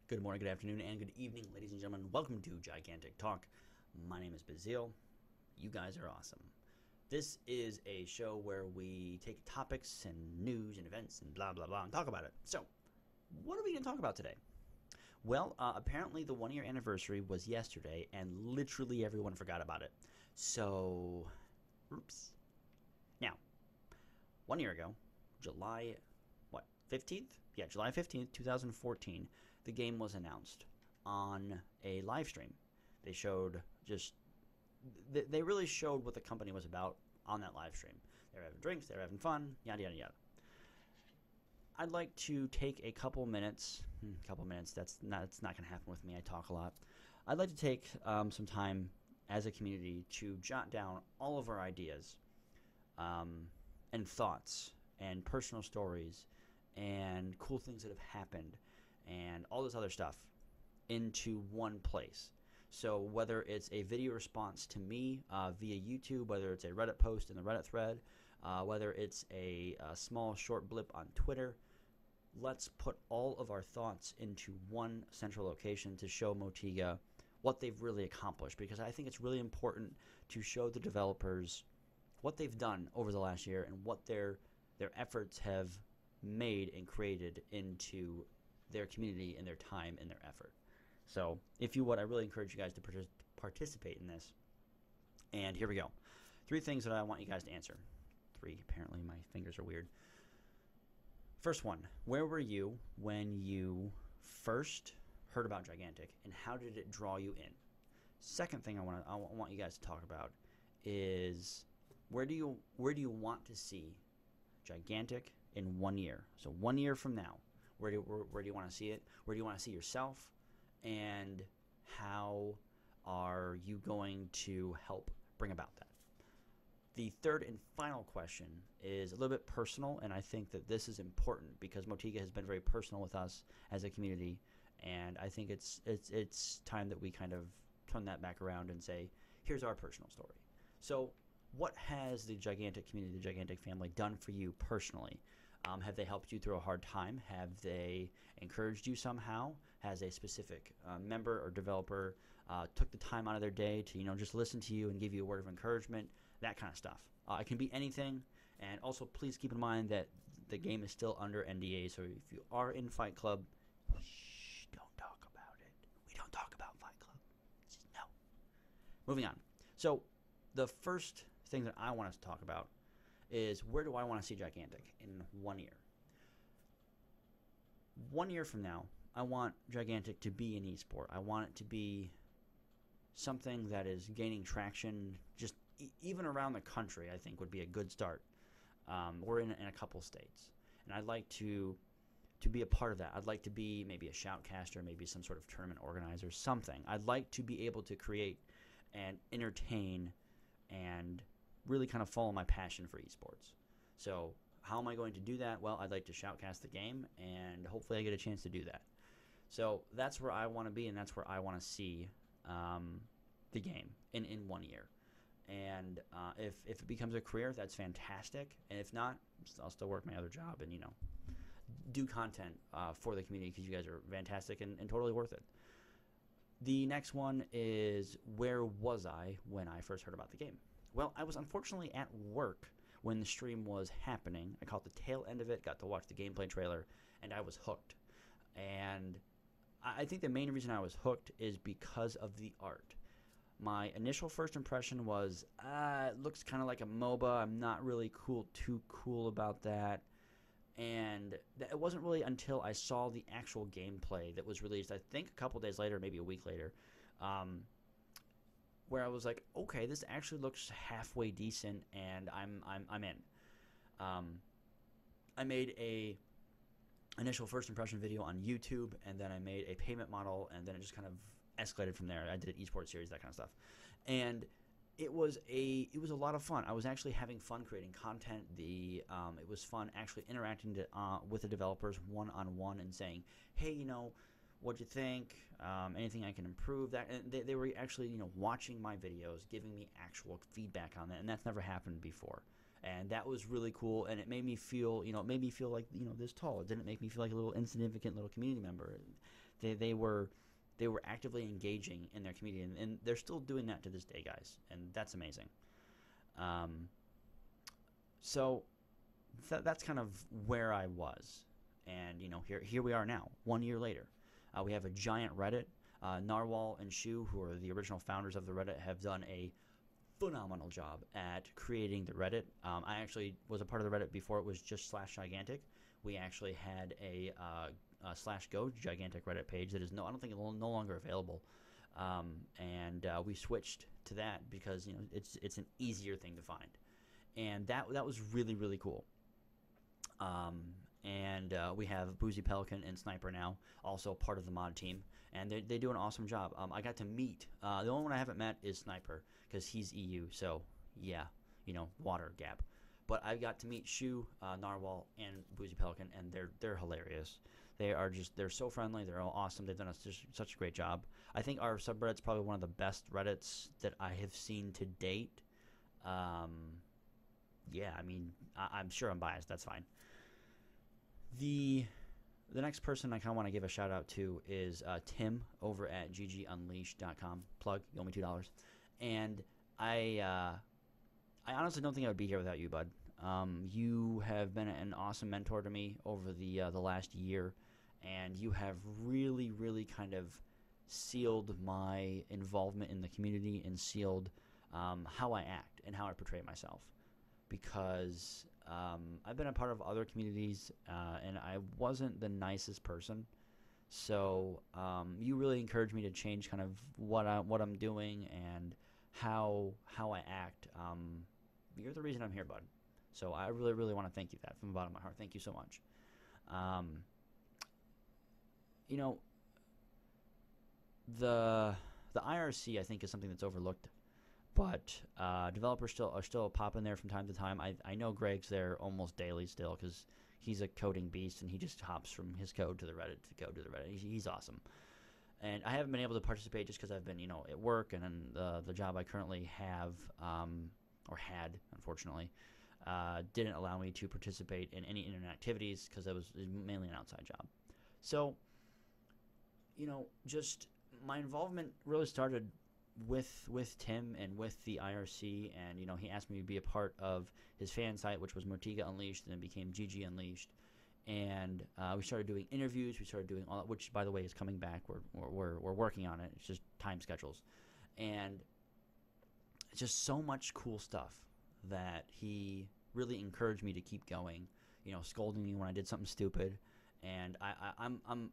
Good morning, good afternoon, and good evening, ladies and gentlemen. Welcome to Gignaitc Talk. My name is Bazil. You guys are awesome. This is a show where we take topics and news and events and blah, blah, blah and talk about it. So, what are we going to talk about today? Well, apparently the 1 year anniversary was yesterday, and literally everyone forgot about it. So, oops. Now, 1 year ago, July 15th? Yeah, July 15th, 2014, the game was announced on a live stream. They really showed what the company was about on that live stream. They were having drinks, they were having fun, yada, yada, yada. I'd like to take a couple minutes, that's not going to happen with me, I talk a lot. I'd like to take some time as a community to jot down all of our ideas and thoughts and personal stories and cool things that have happened and all this other stuff into one place. So whether it's a video response to me via YouTube, whether it's a Reddit post in the Reddit thread, whether it's a small short blip on Twitter, let's put all of our thoughts into one central location to show Motiga what they've really accomplished, because I think it's really important to show the developers what they've done over the last year and what their efforts have made and created into their community and their time and their effort. So if you would, I really encourage you guys to participate in this. And here we go. 3 things that I want you guys to answer. 3, apparently my fingers are weird. First one, where were you when you first heard about Gignaitc, and how did it draw you in? Second thing I want you guys to talk about is where do you want to see Gignaitc in 1 year? So 1 year from now, where do you want to see it? Where do you want to see yourself? And how are you going to help bring about that? The third and final question is a little bit personal, and I think that this is important because Motiga has been very personal with us as a community, and I think it's time that we kind of turn that back around and say, here's our personal story. So what has the Gignaitc community, the Gignaitc family done for you personally? Have they helped you through a hard time? Have they encouraged you somehow? Has a specific member or developer took the time out of their day to just listen to you and give you a word of encouragement? That kind of stuff. It can be anything. And also, please keep in mind that the game is still under NDA. So if you are in Fight Club, shh, don't talk about it. We don't talk about Fight Club. Just no. Moving on. So the first thing that I want us to talk about is, where do I want to see Gignaitc in 1 year? 1 year from now, I want Gignaitc to be an esport. I want it to be something that is gaining traction just even around the country. I think would be a good start. We're in a couple states. And I'd like to be a part of that. I'd like to be maybe a shoutcaster, maybe some sort of tournament organizer, something. I'd like to be able to create and entertain and really kind of follow my passion for esports. So how am I going to do that? Well, I'd like to shoutcast the game, and hopefully I get a chance to do that. So that's where I want to be, and that's where I want to see the game in 1 year. And if it becomes a career, that's fantastic. And if not, I'll still work my other job and, do content for the community, because you guys are fantastic and totally worth it. The next one is, where was I when I first heard about the game? Well, I was unfortunately at work when the stream was happening. I caught the tail end of it, got to watch the gameplay trailer, and I was hooked. And I think the main reason I was hooked is because of the art. My initial first impression was, it looks kind of like a MOBA. I'm not really too cool about that. And it wasn't really until I saw the actual gameplay that was released, I think a couple days later, maybe a week later, where I was like, okay, this actually looks halfway decent, and I'm in. I made a initial first impression video on YouTube, and then I made a payment model, and then it just kind of escalated from there. I did an esports series, that kind of stuff, and it was a lot of fun. I was actually having fun creating content. It was fun actually interacting with the developers one-on-one and saying, hey, what'd you think? Anything I can improve? That, and they were actually, watching my videos, giving me actual feedback on that, and that's never happened before. And that was really cool, and it made me feel, like, this tall. It didn't make me feel like a little insignificant little community member. They were actively engaging in their community, and they're still doing that to this day, guys, and that's amazing. So that's kind of where I was, and here we are now, 1 year later. We have a giant Reddit. Narwhal and Shu, who are the original founders of the Reddit, have done a phenomenal job at creating the Reddit. I actually was a part of the Reddit before it was just /Gignaitc. We actually had a /go Gignaitc Reddit page that is I don't think it's no longer available, and we switched to that because it's an easier thing to find, and that was really, really cool. And we have Boozy Pelican and Sniper now, also part of the mod team, and they do an awesome job. I got to meet the only one I haven't met is Sniper because he's EU, so yeah, water gap. But I got to meet Shu, Narwhal, and Boozy Pelican, and they're hilarious. They're so friendly. They're all awesome. They've done such a great job. I think our subreddit's probably one of the best Reddits that I have seen to date. Yeah, I mean, I'm sure I'm biased. That's fine. The next person I kind of want to give a shout out to is Tim over at ggunleashed.com. Plug, you owe me $2. And I honestly don't think I would be here without you, bud. You have been an awesome mentor to me over the last year, and you have really, really kind of sealed my involvement in the community and sealed how I act and how I portray myself. Because I've been a part of other communities, and I wasn't the nicest person. So you really encouraged me to change kind of what I'm doing and how I act. You're the reason I'm here, bud. So I really, really want to thank you for that from the bottom of my heart. Thank you so much. The IRC, I think, is something that's overlooked. But developers are still popping there from time to time. I know Greg's there almost daily still because he's a coding beast, and he just hops from his code to the Reddit to code to the Reddit. He's awesome. And I haven't been able to participate just because I've been, at work, and then the job I currently have, or had, unfortunately, didn't allow me to participate in any internet activities because it was mainly an outside job. So, just my involvement really started with Tim and with the IRC, and he asked me to be a part of his fan site, which was Motiga Unleashed, and it became GG Unleashed. And we started doing interviews. We started doing all that, which, by the way, is coming back. We're working on it. It's just time schedules, and it's just so much cool stuff that he really encouraged me to keep going. Scolding me when I did something stupid, and I'm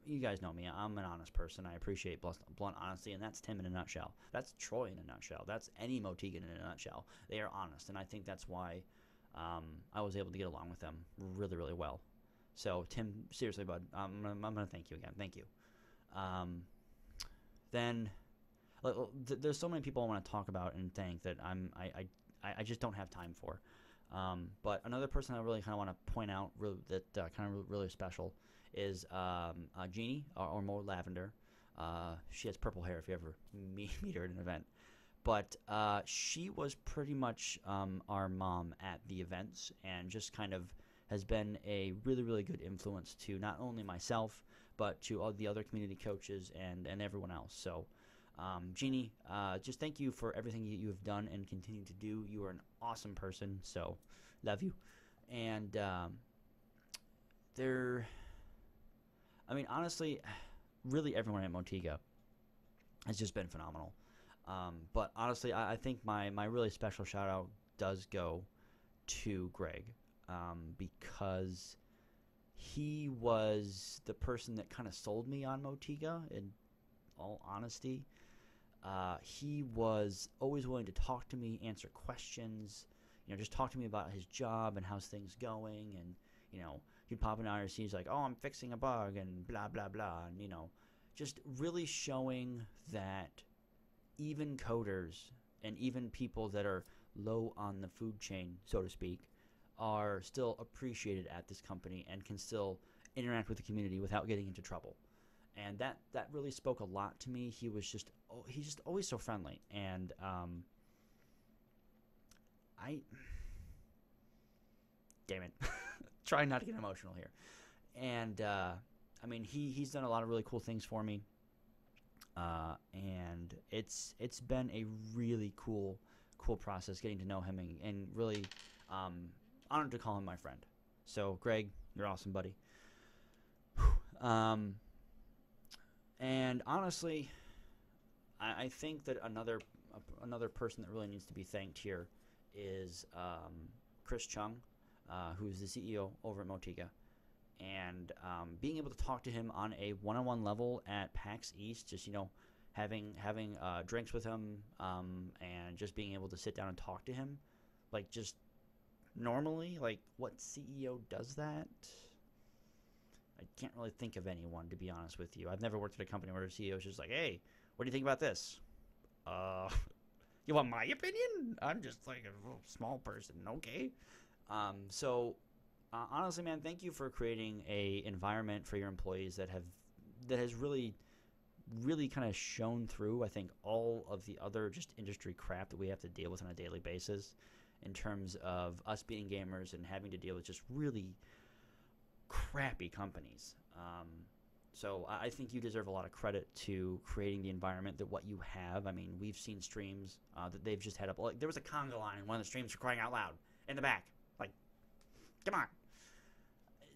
you guys know me. I'm an honest person. I appreciate blunt honesty, and that's Tim in a nutshell. That's Troy in a nutshell. That's any Motigan in a nutshell. They are honest, and I think that's why I was able to get along with them really, really well. So, Tim, seriously, bud, I'm gonna thank you again. Thank you. Then there's so many people I want to talk about and thank that I just don't have time for. But another person I really kind of want to point out that kind of really special is Jeannie, or more Lavender. She has purple hair if you ever meet her at an event. But she was pretty much our mom at the events, and just kind of has been a really, really good influence to not only myself, but to all the other community coaches and everyone else. So, Jeannie, just thank you for everything you have done and continue to do. You are an awesome person, so love you. And honestly, really everyone at Motiga has just been phenomenal. But honestly, I think my really special shout out does go to Greg, because he was the person that kind of sold me on Motiga, in all honesty. He was always willing to talk to me, answer questions, just talk to me about his job and how's things going, and, he'd pop in IRC, he's like, oh, I'm fixing a bug, and blah, blah, blah, and, just really showing that even coders and even people that are low on the food chain, so to speak, are still appreciated at this company and can still interact with the community without getting into trouble. And that really spoke a lot to me. He's just always so friendly, and damn it, trying not to get emotional here. And I mean, he's done a lot of really cool things for me, and it's been a really cool process getting to know him, and really honored to call him my friend. So, Greg, you're awesome, buddy. Um, and honestly, I think that another person that really needs to be thanked here is Chris Chung, who's the CEO over at Motiga. And being able to talk to him on a one-on-one level at PAX East, just having drinks with him, and just being able to sit down and talk to him, like just normally, like what CEO does that? I can't really think of anyone, to be honest with you. I've never worked at a company where a CEO is just like, "Hey, what do you think about this?" You want my opinion? I'm just like a little small person, okay? So honestly, man, thank you for creating a environment for your employees that has really kind of shown through, I think, all of the other just industry crap that we have to deal with on a daily basis, in terms of us being gamers and having to deal with just really crappy companies. So I think you deserve a lot of credit to creating the environment that what you have. I mean, we've seen streams that they've just had up. Like, there was a conga line in one of the streams for crying out loud in the back. Like, come on.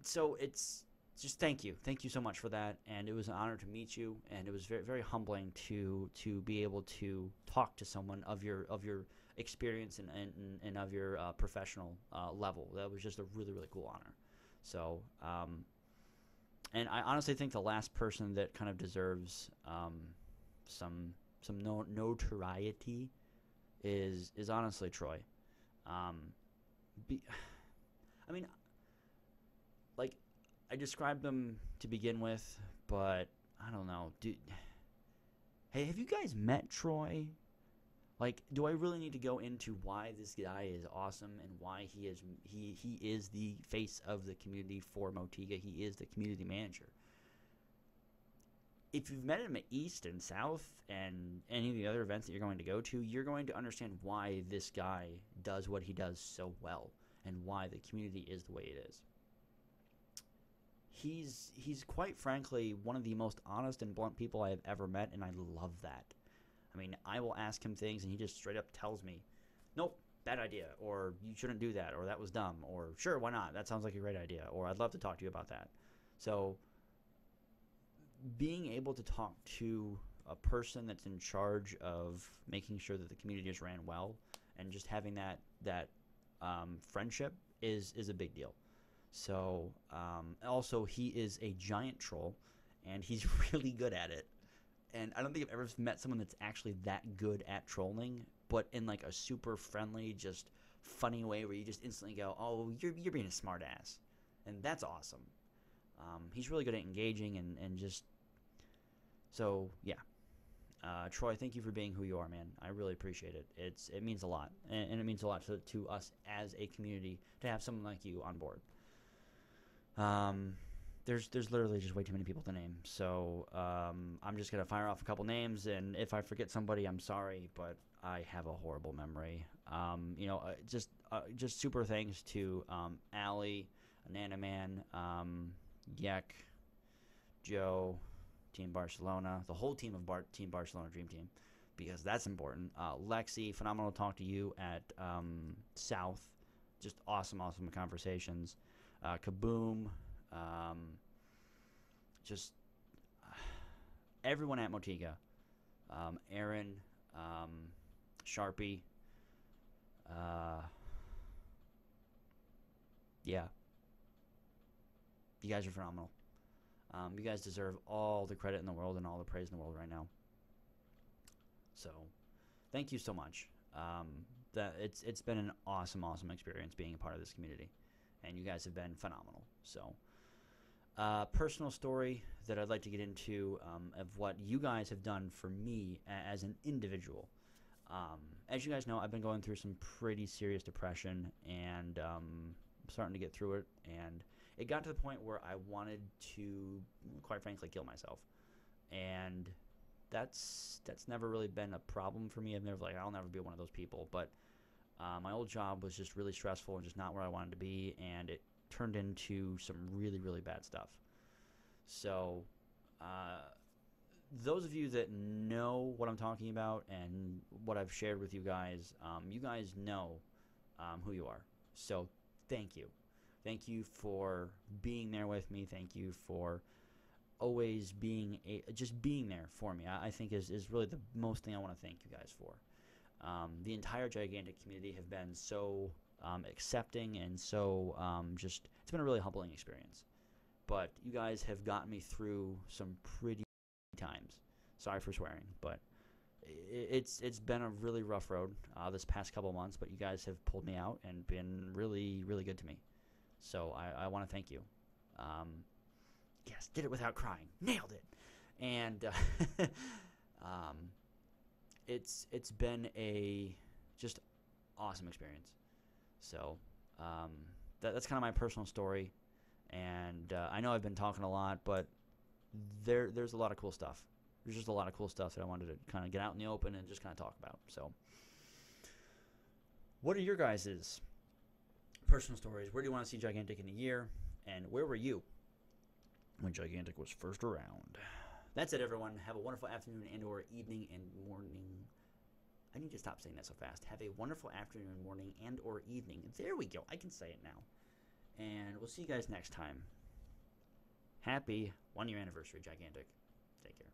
So it's just thank you so much for that, and it was an honor to meet you, and it was very, very humbling to be able to talk to someone of your experience and of your professional level. That was just a really, really cool honor. So and I honestly think the last person that kind of deserves some notoriety is honestly Troy. I mean, like, I described them to begin with, but I don't know. Hey, have you guys met Troy? Like, do I really need to go into why this guy is awesome and why he is the face of the community for Motiga? He is the community manager. If you've met him at East and South and any of the other events that you're going to go to, you're going to understand why this guy does what he does so well and why the community is the way it is. He's quite frankly one of the most honest and blunt people I have ever met, and I love that. I mean, I will ask him things, and he just straight up tells me, "Nope, bad idea," or "You shouldn't do that," or "That was dumb," or "Sure, why not? That sounds like a great idea," or "I'd love to talk to you about that." So being able to talk to a person that's in charge of making sure that the community is ran well, and just having that friendship is a big deal. So also, he is a giant troll, and he's really good at it. And I don't think I've ever met someone that's actually that good at trolling, but in like a super friendly, just funny way where you just instantly go, "Oh, you're being a smart ass," and that's awesome. He's really good at engaging and just so yeah. Troy, thank you for being who you are, man. I really appreciate it. It means a lot, and it means a lot to us as a community to have someone like you on board. There's literally just way too many people to name, so I'm just gonna fire off a couple names, and if I forget somebody, I'm sorry, but I have a horrible memory. Just super thanks to Allie, Ananaman, Yek, Joe, Team Barcelona, the whole team of Team Barcelona Dream Team, because that's important. Lexi, phenomenal to talk to you at South, just awesome conversations. Kaboom. Just everyone at Motiga, Aaron, Sharpie, yeah, you guys are phenomenal. You guys deserve all the credit in the world and all the praise in the world right now. So, thank you so much. That it's been an awesome experience being a part of this community, and you guys have been phenomenal. So. Personal story that I'd like to get into of what you guys have done for me as an individual. As you guys know, I've been going through some pretty serious depression, and I'm starting to get through it, and it got to the point where I wanted to, quite frankly, kill myself. And that's never really been a problem for me. I'll never be one of those people, but my old job was just really stressful and just not where I wanted to be, and it turned into some really bad stuff. So, those of you that know what I'm talking about and what I've shared with you guys know who you are. So, thank you. Thank you for being there with me. Thank you for always just being there for me. I think is really the most thing I want to thank you guys for. The entire Gignaitc community have been so accepting and so it's been a really humbling experience. But you guys have gotten me through some pretty times. Sorry for swearing, but it's been a really rough road this past couple months, but you guys have pulled me out and been really, really good to me. So I want to thank you. Yes, did it without crying. Nailed it. And it's been a just awesome experience. So that's kind of my personal story. And I know I've been talking a lot, but there's a lot of cool stuff. There's just a lot of cool stuff that I wanted to kind of get out in the open and just kind of talk about. So what are your guys' personal stories? Where do you want to see Gignaitc in a year? And where were you when Gignaitc was first around? That's it, everyone. Have a wonderful afternoon and or evening and morning. I need to stop saying that so fast. Have a wonderful afternoon, morning, and or evening. There we go. I can say it now. And we'll see you guys next time. Happy 1-year anniversary, Gignaitc. Take care.